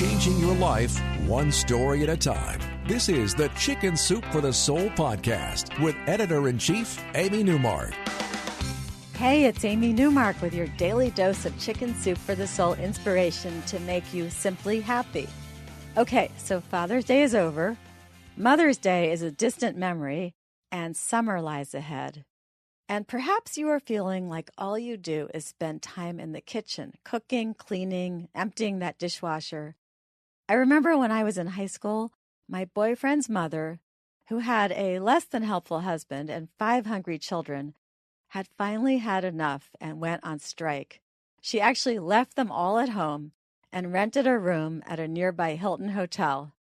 changing your life one story at a time. This is the Chicken Soup for the Soul podcast with Editor-in-Chief Amy Newmark. Hey, it's Amy Newmark with your daily dose of Chicken Soup for the Soul inspiration to make you simply happy. Okay, so Father's Day is over, Mother's Day is a distant memory, and summer lies ahead. And perhaps you are feeling like all you do is spend time in the kitchen, cooking, cleaning, emptying that dishwasher. I remember when I was in high school, my boyfriend's mother, who had a less than helpful husband and 5 hungry children, had finally had enough and went on strike. She actually left them all at home and rented a room at a nearby Hilton hotel.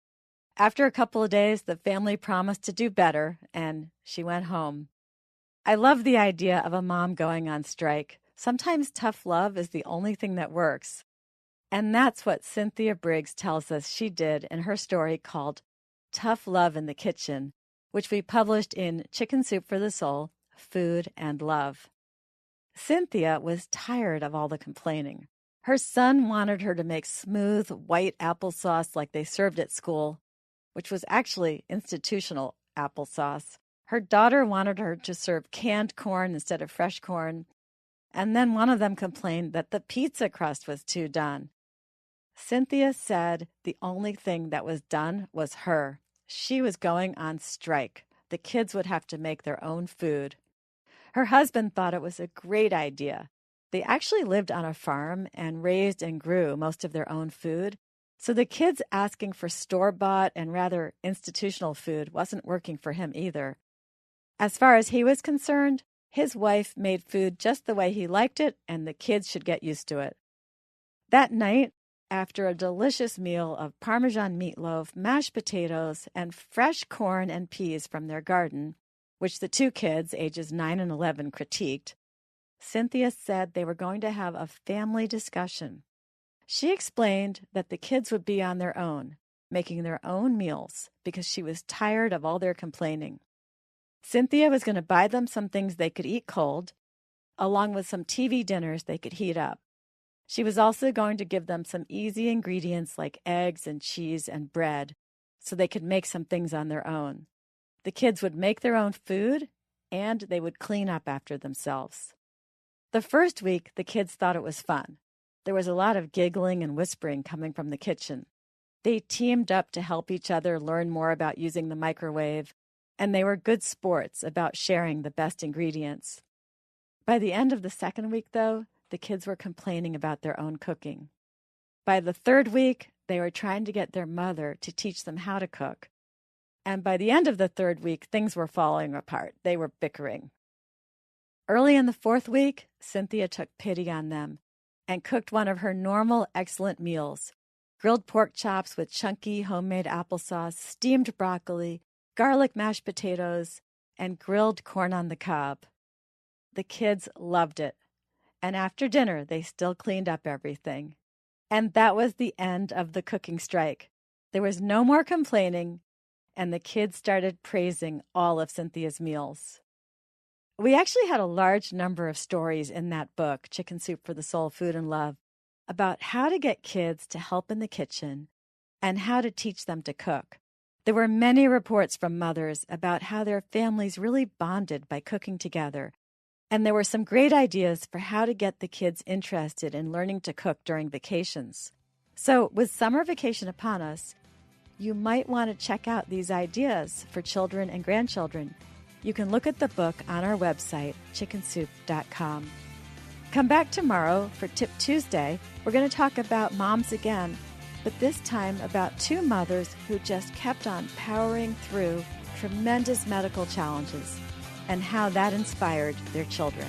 After a couple of days, the family promised to do better, and she went home. I love the idea of a mom going on strike. Sometimes tough love is the only thing that works. And that's what Cynthia Briggs tells us she did in her story called Tough Love in the Kitchen, which we published in Chicken Soup for the Soul, Food and Love. Cynthia was tired of all the complaining. Her son wanted her to make smooth white applesauce like they served at school, which was actually institutional applesauce. Her daughter wanted her to serve canned corn instead of fresh corn, and then one of them complained that the pizza crust was too done. Cynthia said the only thing that was done was her. She was going on strike. The kids would have to make their own food. Her husband thought it was a great idea. They actually lived on a farm and raised and grew most of their own food, so the kids asking for store-bought and rather institutional food wasn't working for him either. As far as he was concerned, his wife made food just the way he liked it, and the kids should get used to it. That night, after a delicious meal of Parmesan meatloaf, mashed potatoes, and fresh corn and peas from their garden, which the 2 kids, ages 9 and 11, critiqued, Cynthia said they were going to have a family discussion. She explained that the kids would be on their own, making their own meals, because she was tired of all their complaining. Cynthia was going to buy them some things they could eat cold, along with some TV dinners they could heat up. She was also going to give them some easy ingredients like eggs and cheese and bread, so they could make some things on their own. The kids would make their own food, and they would clean up after themselves. The first week, the kids thought it was fun. There was a lot of giggling and whispering coming from the kitchen. They teamed up to help each other learn more about using the microwave, and they were good sports about sharing the best ingredients. By the end of the second week, though, the kids were complaining about their own cooking. By the third week, they were trying to get their mother to teach them how to cook. And by the end of the third week, things were falling apart. They were bickering. Early in the fourth week, Cynthia took pity on them and cooked one of her normal excellent meals: grilled pork chops with chunky homemade applesauce, steamed broccoli, garlic mashed potatoes, and grilled corn on the cob. The kids loved it, and after dinner they still cleaned up everything. And that was the end of the cooking strike. There was no more complaining, and the kids started praising all of Cynthia's meals. We actually had a large number of stories in that book, Chicken Soup for the Soul, Food and Love, about how to get kids to help in the kitchen and how to teach them to cook. There were many reports from mothers about how their families really bonded by cooking together, and there were some great ideas for how to get the kids interested in learning to cook during vacations. So, with summer vacation upon us, you might want to check out these ideas for children and grandchildren. You can look at the book on our website, chickensoup.com. Come back tomorrow for Tip Tuesday. We're going to talk about moms again, but this time about 2 mothers who just kept on powering through tremendous medical challenges and how that inspired their children.